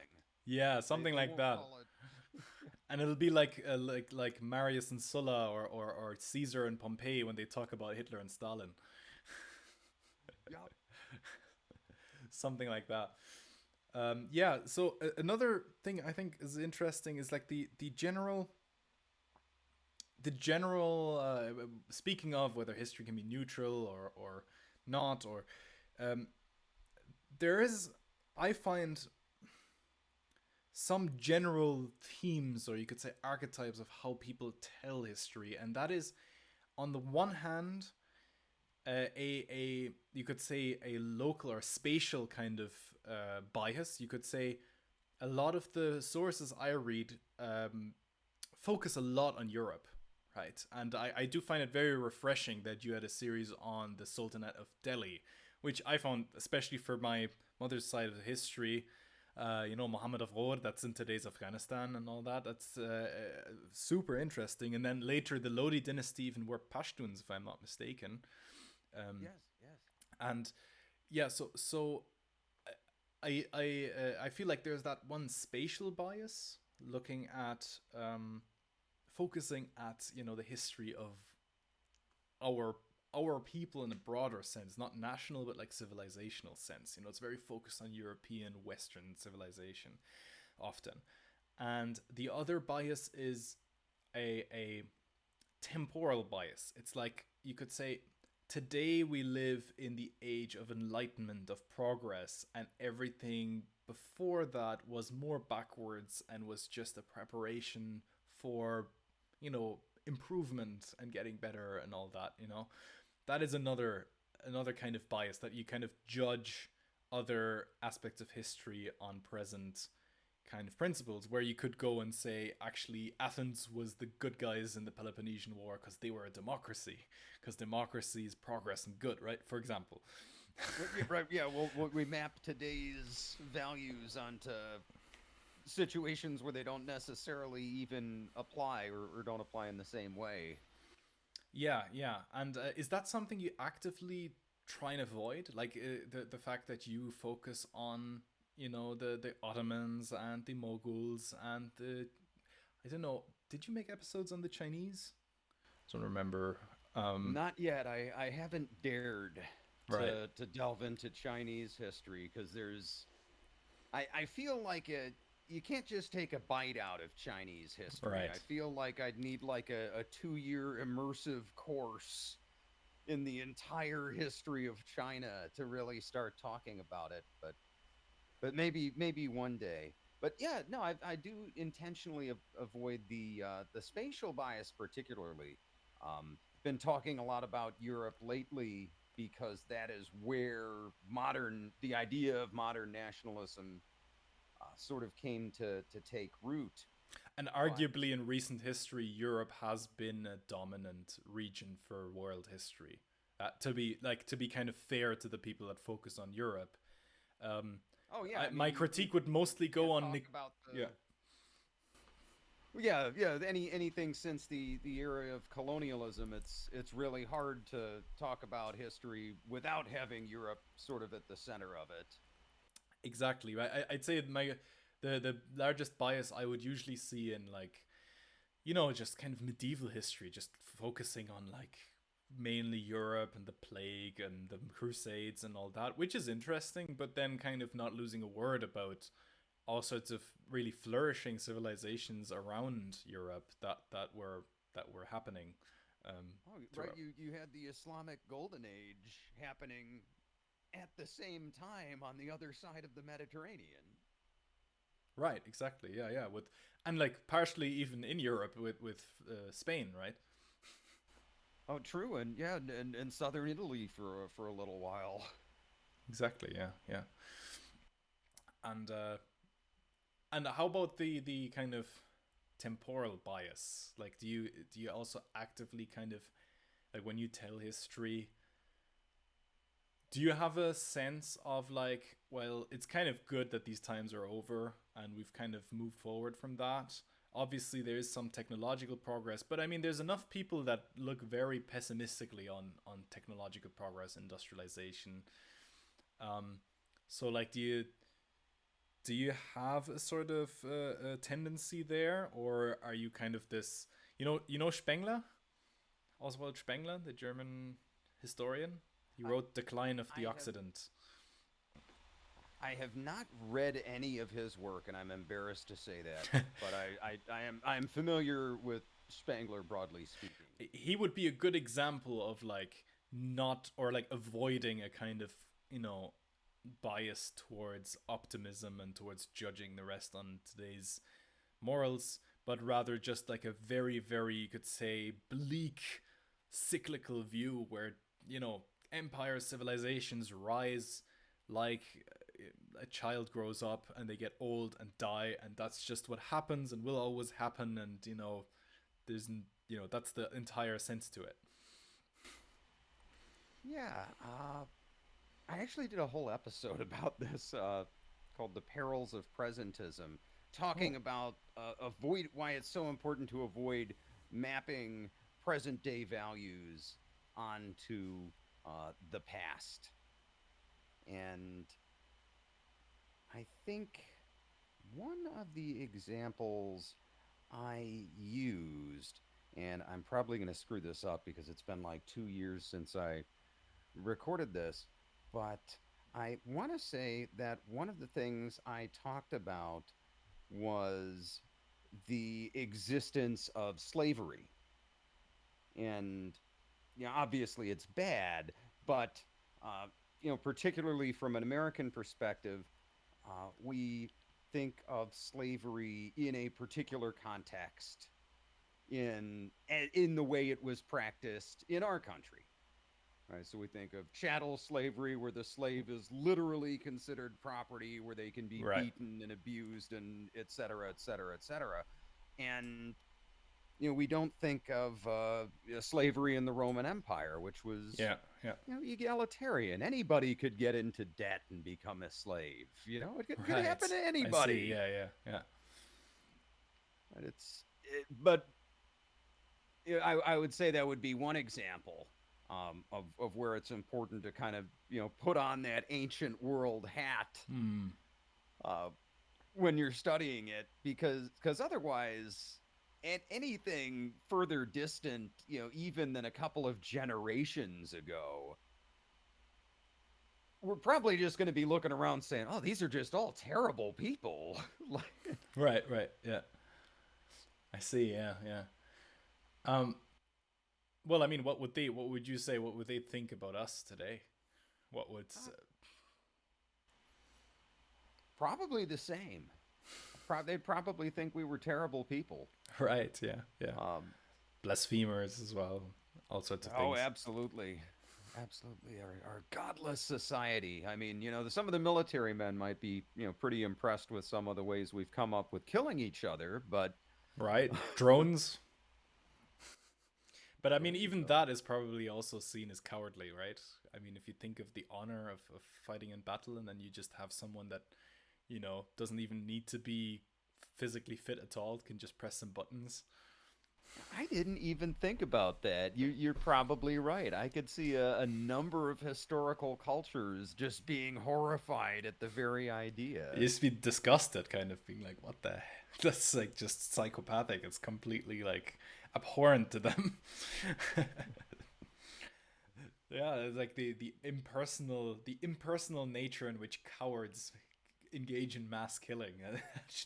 Speaker 1: yeah,
Speaker 2: They
Speaker 1: something
Speaker 2: they
Speaker 1: like
Speaker 2: won't
Speaker 1: that.
Speaker 2: call it.
Speaker 1: And it'll be like Marius and Sulla or Caesar and Pompey when they talk about Hitler and Stalin.
Speaker 2: Yep.
Speaker 1: Something like that. Yeah. So another thing I think is interesting is like the general. Speaking of whether history can be neutral or not, or um, there is, I find, some general themes, or you could say archetypes, of how people tell history, and that is, on the one hand, a you could say a local or spatial kind of bias. You could say a lot of the sources I read focus a lot on Europe, right? And I do find it very refreshing that you had a series on the Sultanate of Delhi, which I found, especially for my mother's side of the history, Muhammad of Ghor, that's in today's Afghanistan and all that. That's super interesting. And then later, the Lodi dynasty even were Pashtuns, if I'm not mistaken. Um,
Speaker 2: Yes. Yes.
Speaker 1: and yeah, so I feel like there's that one spatial bias looking at focusing at the history of our our people in a broader sense, not national but like civilizational sense. It's very focused on European Western civilization often, and the other bias is a temporal bias. It's like you could say today we live in the age of enlightenment, of progress, and everything before that was more backwards and was just a preparation for, improvement and getting better and all that. That is another kind of bias, that you kind of judge other aspects of history on present kind of principles, where you could go and say, actually, Athens was the good guys in the Peloponnesian War because they were a democracy, because democracy is progress and good, right? For example.
Speaker 2: Yeah, right. Yeah. Well, we map today's values onto situations where they don't necessarily even apply or don't apply in the same way.
Speaker 1: Yeah, yeah. And is that something you actively try and avoid? Like the fact that you focus on, the Ottomans and the Moguls and the, I don't know, did you make episodes on the Chinese? I don't remember.
Speaker 2: Not yet. I haven't dared
Speaker 1: Right.
Speaker 2: to delve into Chinese history because I feel like you can't just take a bite out of Chinese history. I
Speaker 1: Right.
Speaker 2: feel like I'd need like a 2 year immersive course in the entire history of China to really start talking about it. But maybe one day. But yeah, no, I do intentionally avoid the spatial bias, particularly. Been talking a lot about Europe lately because that is where the idea of modern nationalism sort of came to take root.
Speaker 1: And
Speaker 2: But
Speaker 1: arguably in recent history, Europe has been a dominant region for world history. To be kind of fair to the people that focus on Europe, um,
Speaker 2: oh yeah, I
Speaker 1: my
Speaker 2: mean
Speaker 1: critique would
Speaker 2: you
Speaker 1: mostly go
Speaker 2: can't
Speaker 1: on
Speaker 2: talk about
Speaker 1: yeah.
Speaker 2: the yeah anything since the era of colonialism. It's really hard to talk about history without having Europe sort of at the center of it.
Speaker 1: Exactly. I'd say the largest bias I would usually see in, like, just kind of medieval history, just focusing on, like, mainly Europe and the plague and the Crusades and all that, which is interesting, but then kind of not losing a word about all sorts of really flourishing civilizations around Europe that were happening
Speaker 2: Oh, right.
Speaker 1: throughout.
Speaker 2: You had the Islamic Golden Age happening at the same time on the other side of the Mediterranean.
Speaker 1: Right, exactly. Yeah, yeah. With and like partially even in Europe with Spain, right?
Speaker 2: Oh, true, and yeah, and southern Italy for a little while.
Speaker 1: Exactly. Yeah, yeah. And how about the kind of temporal bias? Like, do you also actively kind of, like, when you tell history, do you have a sense of, like, well, it's kind of good that these times are over and we've kind of moved forward from that? Obviously, there is some technological progress, but I mean, there's enough people that look very pessimistically on technological progress, industrialization. Um, so, like, do you have a sort of a tendency there, or are you kind of this? Spengler, Oswald Spengler, the German historian. He
Speaker 2: I
Speaker 1: wrote Decline of the
Speaker 2: I have
Speaker 1: Occident.
Speaker 2: I have not read any of his work, and I'm embarrassed to say that. But I am familiar with Spangler broadly speaking.
Speaker 1: He would be a good example of, like, not, or like avoiding a kind of, you know bias towards optimism and towards judging the rest on today's morals, but rather just like a very, very, you could say, bleak, cyclical view where, empires, civilizations rise like a child grows up and they get old and die, and that's just what happens and will always happen, and there's that's the entire sense to it.
Speaker 2: Yeah, I actually did a whole episode about this called "The Perils of Presentism,"
Speaker 1: Oh,
Speaker 2: talking about avoid why it's so important to avoid mapping present day values onto the past. And I think one of the examples I used, and I'm probably going to screw this up because it's been like 2 years since I recorded this, but I want to say that one of the things I talked about was the existence of slavery. And, obviously it's bad, but, uh, particularly from an American perspective, we think of slavery in a particular context in the way it was practiced in our country. Right, so we think of chattel slavery, where the slave is literally considered property, where they can be
Speaker 1: right.
Speaker 2: beaten and abused, and et cetera, et cetera, et cetera. And we don't think of slavery in the Roman Empire, which was
Speaker 1: Yeah, yeah.
Speaker 2: egalitarian. Anybody could get into debt and become a slave. It could happen
Speaker 1: Right.
Speaker 2: to
Speaker 1: I see.
Speaker 2: anybody.
Speaker 1: Yeah, yeah, yeah.
Speaker 2: But I would say that would be one example of where it's important to kind of put on that ancient world hat
Speaker 1: Hmm.
Speaker 2: uh, when you're studying it, because otherwise, and anything further distant, even than a couple of generations ago, we're probably just going to be looking around saying, "Oh, these are just all terrible people." Like,
Speaker 1: Right, right. Yeah. I see. Yeah, yeah. Um well, I mean, what would you say what would they think about us today? What would
Speaker 2: uh, probably the same. They'd probably think we were terrible people.
Speaker 1: right, yeah, yeah.
Speaker 2: Um,
Speaker 1: Blasphemers as well. All sorts of
Speaker 2: oh,
Speaker 1: things.
Speaker 2: absolutely. Absolutely. Our godless society. I mean, some of the military men might be, pretty impressed with some of the ways we've come up with killing each other, but
Speaker 1: Right? Drones. But I
Speaker 2: there
Speaker 1: mean,
Speaker 2: you
Speaker 1: even
Speaker 2: go.
Speaker 1: that is probably also seen as cowardly, right? I mean, if you think of the honor of fighting in battle and then you just have someone that, doesn't even need to be physically fit at all, can just press some buttons.
Speaker 2: I didn't even think about that. You're probably right. I could see a number of historical cultures just being horrified at the very
Speaker 1: It
Speaker 2: idea.
Speaker 1: used to be disgusted, kind of being like, what the that's like just psychopathic. It's completely like abhorrent to them. Yeah, it's like the impersonal nature in which cowards engage in mass killing.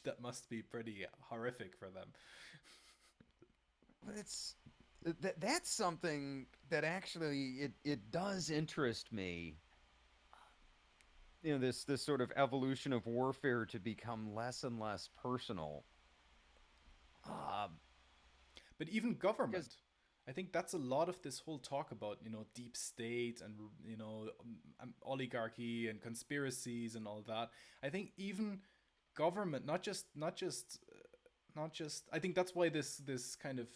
Speaker 1: That must be pretty horrific for them.
Speaker 2: But that's something that actually it does interest me. This sort of evolution of warfare to become less and less personal. Uh,
Speaker 1: But even
Speaker 2: because
Speaker 1: government, I think that's a lot of this whole talk about deep state and oligarchy and conspiracies and all that. I think even government, not just. I think that's why this kind of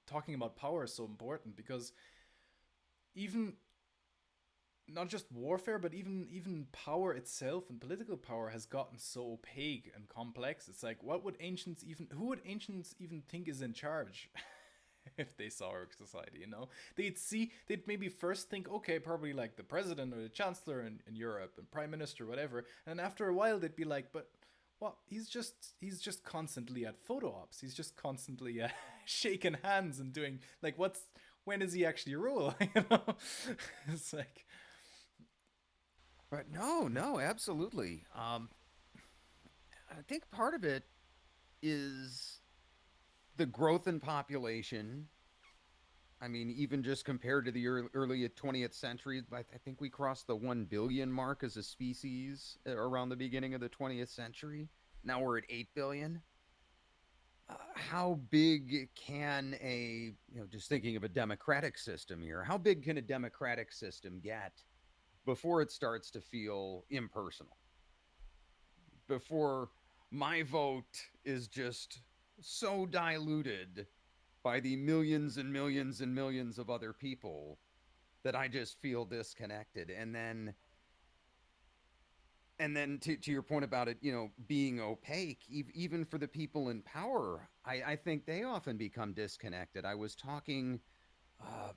Speaker 1: talking about power is so important, because even not just warfare, but even power itself and political power has gotten so opaque and complex. It's like, who would ancients even think is in charge? If they saw our society, they'd maybe first think, okay, probably like the president or the chancellor in Europe and prime minister, whatever. And after a while, they'd be like, but what? He's just constantly at photo ops. He's just constantly shaking hands and doing like, when does he actually rule? It's like,
Speaker 2: but no, no, absolutely. I think part of it is the growth in population. I mean, even just compared to the early 20th century, I think we crossed the 1 billion mark as a species around the beginning of the 20th century. Now we're at 8 billion. How big can just thinking of a democratic system here, how big can a democratic system get before it starts to feel impersonal? Before my vote is just so diluted by the millions and millions and millions of other people that I just feel disconnected. And then to your point about it, being opaque, even for the people in power, I think they often become disconnected. I was talking, uh,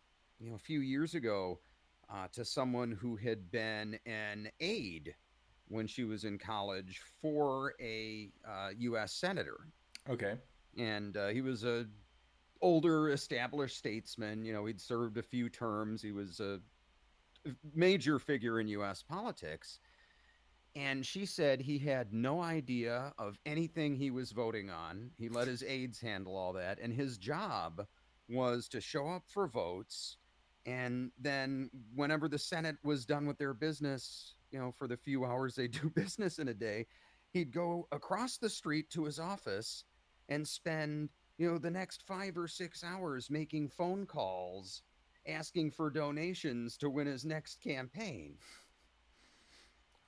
Speaker 2: a few years ago, to someone who had been an aide when she was in college for a U.S. senator,
Speaker 1: okay,
Speaker 2: and he was a older, established statesman. He'd served a few terms. He was a major figure in U.S. politics. And she said he had no idea of anything he was voting on. He let his aides handle all that. And his job was to show up for votes. And then, whenever the Senate was done with their business, for the few hours they do business in a day, he'd go across the street to his office and spend, the next 5 or 6 hours making phone calls, asking for donations to win his next campaign.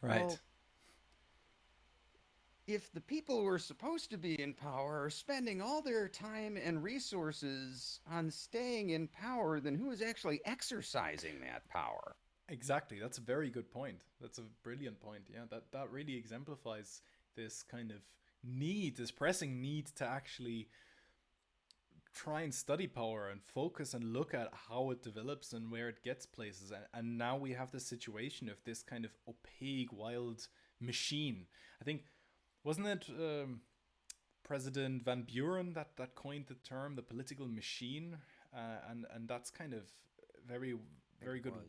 Speaker 1: right.
Speaker 2: Well, if the people who are supposed to be in power are spending all their time and resources on staying in power, then who is actually exercising that power?
Speaker 1: Exactly. That's a very good point. That's a brilliant point. Yeah, that really exemplifies this kind of need, this pressing need to actually try and study power and focus and look at how it develops and where it gets places. And now we have this situation of this kind of opaque, wild machine. I think, wasn't it President Van Buren that coined the term, the political machine? And that's kind of very,
Speaker 2: I think
Speaker 1: very
Speaker 2: it
Speaker 1: good,
Speaker 2: was.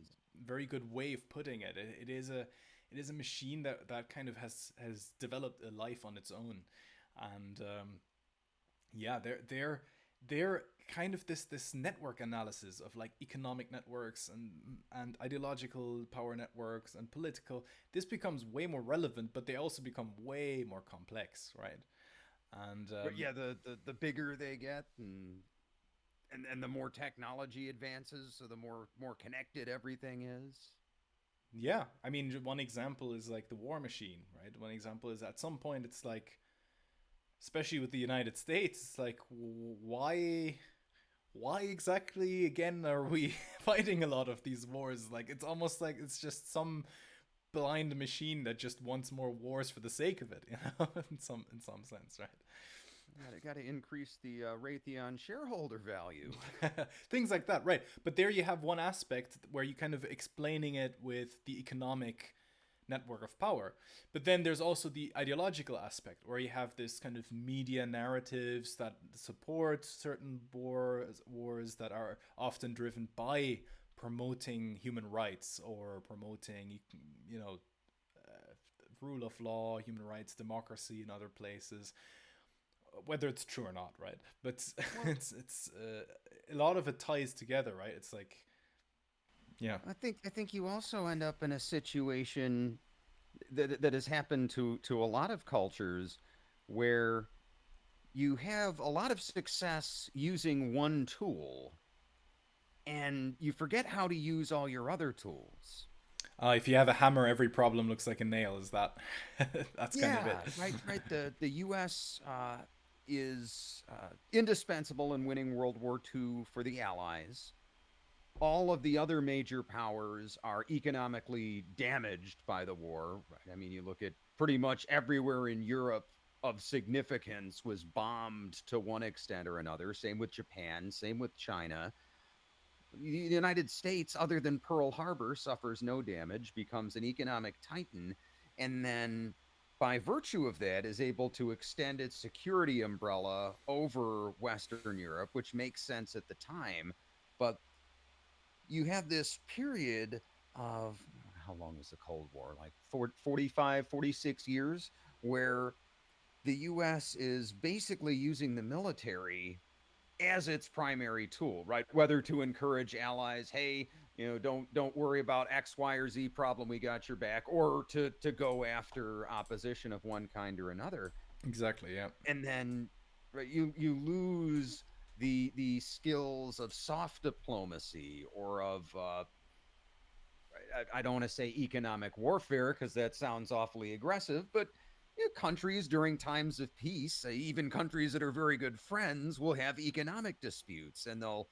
Speaker 1: very good way of putting it. It is a machine that kind of has developed a life on its own, and yeah, they're kind of this network analysis of like economic networks and ideological power networks and political. This becomes way more relevant, but they also become way more complex, right? And
Speaker 2: But yeah, the bigger they get, and the more technology advances, so the more connected everything is.
Speaker 1: yeah, I mean, one example is like the war machine, right? One example is at some point it's like, especially with the United States, it's like why exactly again are we fighting a lot of these wars? Like it's almost like it's just some blind machine that just wants more wars for the sake of it, you know, in some sense,
Speaker 2: Got to increase the Raytheon shareholder value.
Speaker 1: right? Things like that, right? But there you have one aspect where you kind of explaining it with the economic network of power. But then there's also the ideological aspect where you have this kind of media narratives that support certain wars that are often driven by promoting human rights or promoting, you know, rule of law, human rights, democracy in other places, whether it's true or not, right? But
Speaker 2: Well,
Speaker 1: it's a lot of it ties together, right? It's like, yeah.
Speaker 2: I think you also end up in a situation that has happened to a lot of cultures where you have a lot of success using one tool and you forget how to use all your other tools.
Speaker 1: If you have a hammer, every problem looks like a nail. Is that that's kind of it?
Speaker 2: Yeah, right. The U.S. Is indispensable in winning World War II for the Allies. All of the other major powers are economically damaged by the war. Right? I mean, you look at pretty much everywhere in Europe of significance was bombed to one extent or another. Same with Japan, same with China. The United States, other than Pearl Harbor, suffers no damage, becomes an economic titan, and then by virtue of that is able to extend its security umbrella over Western Europe, which makes sense at the time. But you have this period of how long was the Cold War? Like 45, 46 years, where the US is basically using the military as its primary tool, right? Whether to encourage allies, hey, don't worry about X, Y, or Z problem, we got your back, or to go after opposition of one kind or another.
Speaker 1: Exactly. Yeah.
Speaker 2: And then right, you lose the skills of soft diplomacy or of I don't want to say economic warfare because that sounds awfully aggressive, but countries during times of peace, even countries that are very good friends, will have economic disputes and they'll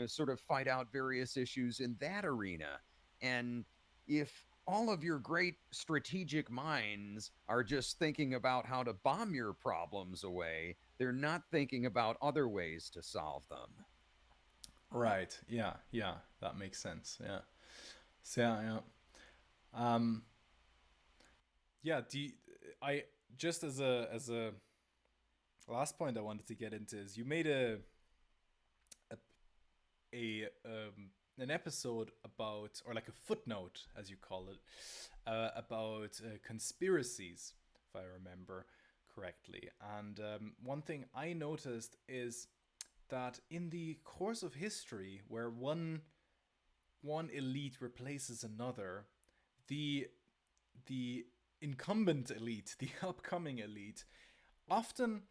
Speaker 2: sort of fight out various issues in that arena. And if all of your great strategic minds are just thinking about how to bomb your problems away, they're not thinking about other ways to solve them.
Speaker 1: Right. Yeah. Yeah. That makes sense. Yeah. So yeah. Yeah. Um. Yeah. I just as a last point I wanted to get into is you made a an episode about, or like a footnote as you call it, about conspiracies, if I remember correctly. And one thing I noticed is that in the course of history, where one elite replaces another, the the incumbent elite, the upcoming elite, often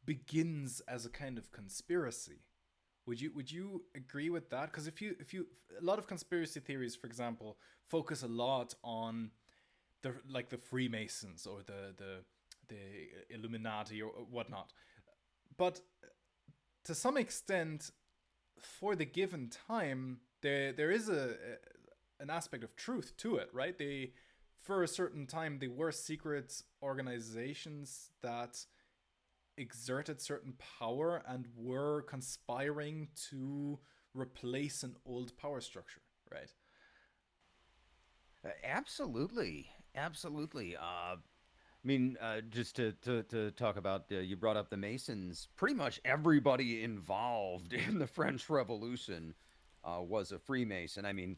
Speaker 1: begins as a kind of conspiracy. Would you agree with that? Because if you a lot of conspiracy theories, for example, focus a lot on the Freemasons or the Illuminati or whatnot. But to some extent, for the given time, there is an aspect of truth to it, right? They for a certain time they were secret organizations that exerted certain power and were conspiring to replace an old power structure, right?
Speaker 2: Absolutely, absolutely. Just to talk about, you brought up the Masons. Pretty much everybody involved in the French Revolution was a Freemason. I mean,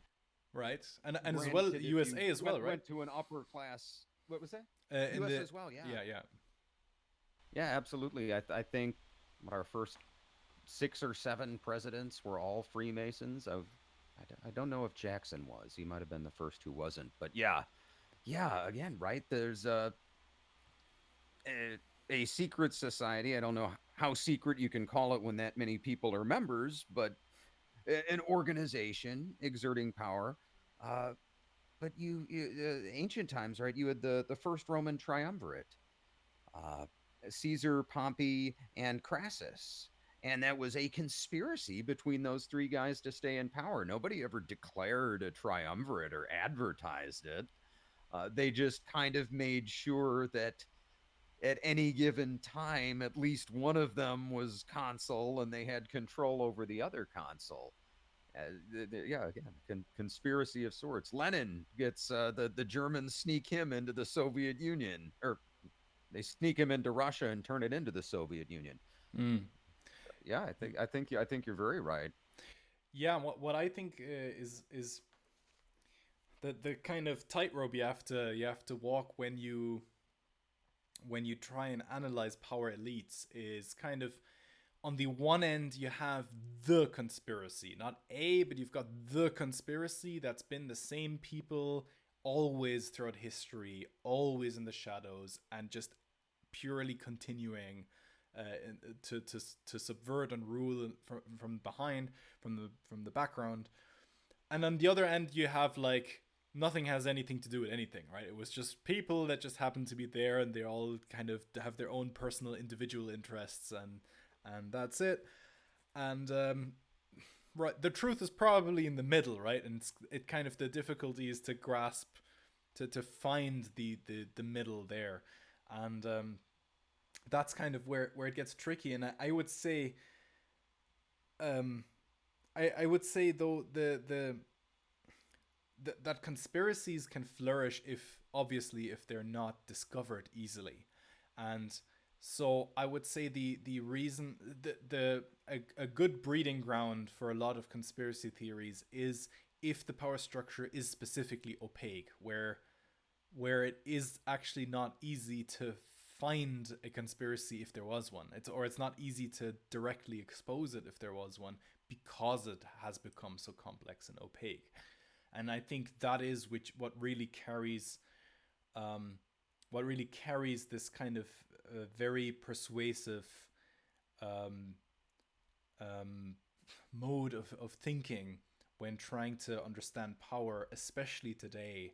Speaker 1: Right, and as well
Speaker 2: granted, if you
Speaker 1: USA as well, right?
Speaker 2: went to an upper class, what was that?
Speaker 1: In
Speaker 2: U.S.
Speaker 1: the
Speaker 2: as well, yeah,
Speaker 1: yeah, yeah.
Speaker 2: yeah, absolutely. I think what our first 6 or 7 presidents were all Freemasons. I don't know if Jackson was. He might have been the first who wasn't. But yeah, yeah. Again, right? There's a a secret society. I don't know how secret you can call it when that many people are members, but an organization exerting power. Uh, but ancient times, right? You had the first Roman triumvirate, uh, Caesar, Pompey, and Crassus. And that was a conspiracy between those 3 guys to stay in power. Nobody ever declared a triumvirate or advertised it. They just kind of made sure that at any given time, at least one of them was consul and they had control over the other consul. Yeah, again, conspiracy of sorts. Lenin gets the Germans sneak him into the Soviet Union, or they sneak him into Russia and turn it into the Soviet Union.
Speaker 1: Mm.
Speaker 2: Yeah, I think you're very right.
Speaker 1: Yeah, what I think is the kind of tightrope you have to walk when you try and analyze power elites is kind of, on the one end you have the conspiracy, not a, but you've got the conspiracy that's been the same people always throughout history, always in the shadows, and just purely continuing to subvert and rule from behind, from the background. And on the other end you have like nothing has anything to do with anything, right? It was just people that just happen to be there, and they all kind of have their own personal individual interests, and that's it. And right, the truth is probably in the middle, right? And it kind of, the difficulty is to grasp, to find the middle there. And that's kind of where it gets tricky. And I would say, um I would say though, that conspiracies can flourish, if obviously if they're not discovered easily. And so I would say the reason, a good breeding ground for a lot of conspiracy theories is if the power structure is specifically opaque, where it is actually not easy to find a conspiracy if there was one. It's not easy to directly expose it if there was one, because it has become so complex and opaque. And I think that is which um, what really carries this kind of very persuasive um, um, mode of thinking when trying to understand power, especially today.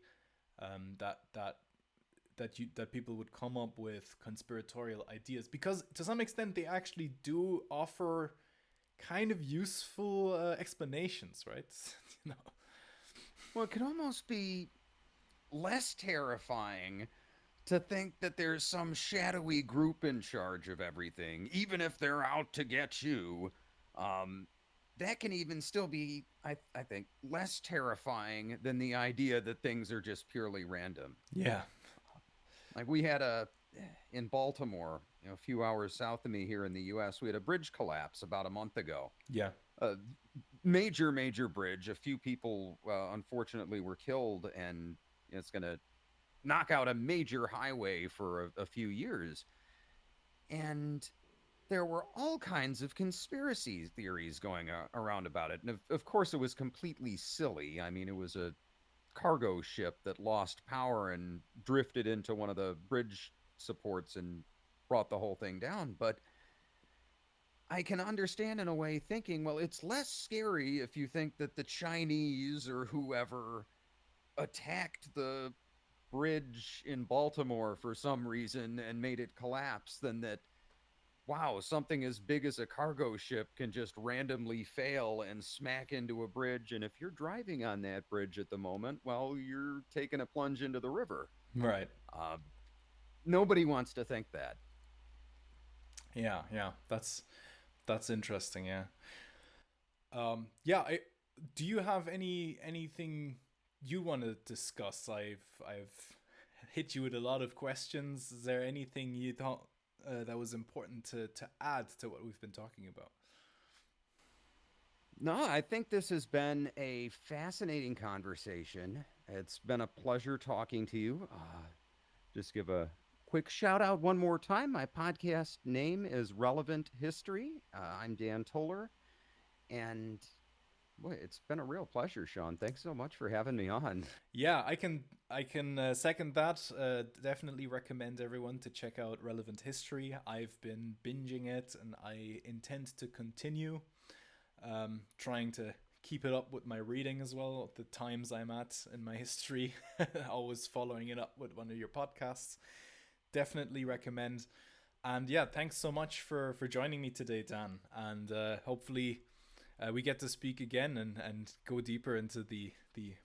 Speaker 1: That people would come up with conspiratorial ideas, because to some extent they actually do offer kind of useful explanations, right? you know.
Speaker 2: Well, it could almost be less terrifying to think that there's some shadowy group in charge of everything, even if they're out to get you. Um, that can even still be, I think, less terrifying than the idea that things are just purely random.
Speaker 1: Yeah.
Speaker 2: Like we had in Baltimore, a few hours south of me here in the U.S., we had a bridge collapse about a month ago.
Speaker 1: Yeah.
Speaker 2: A major bridge. A few people, unfortunately, were killed, and it's going to knock out a major highway for a few years. And there were all kinds of conspiracy theories going around about it. And of course, it was completely silly. I mean, it was a cargo ship that lost power and drifted into one of the bridge supports and brought the whole thing down. But I can understand in a way thinking, well, it's less scary if you think that the Chinese or whoever attacked the bridge in Baltimore for some reason and made it collapse than that, wow, something as big as a cargo ship can just randomly fail and smack into a bridge. And if you're driving on that bridge at the moment, well, you're taking a plunge into the river.
Speaker 1: Right.
Speaker 2: Uh, Nobody wants to think that.
Speaker 1: Yeah, yeah, that's interesting. Yeah. Yeah. Do you have anything you want to discuss? I've hit you with a lot of questions. Is there anything you thought that was important to add to what we've been talking about?
Speaker 2: No, I think this has been a fascinating conversation. It's been a pleasure talking to you. Just give a quick shout out one more time. My podcast name is Relevant History. I'm Dan Toler, and boy, it's been a real pleasure, Sean. Thanks so much for having me on.
Speaker 1: Yeah, I can second that. Definitely recommend everyone to check out Relevant History. I've been binging it, and I intend to continue. Trying to keep it up with my reading as well. The times I'm at in my history, always following it up with one of your podcasts. Definitely recommend. And yeah, thanks so much for joining me today, Dan. And hopefully we get to speak again and go deeper into the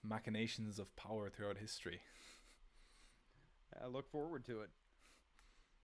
Speaker 1: machinations of power throughout history.
Speaker 2: I look forward to it.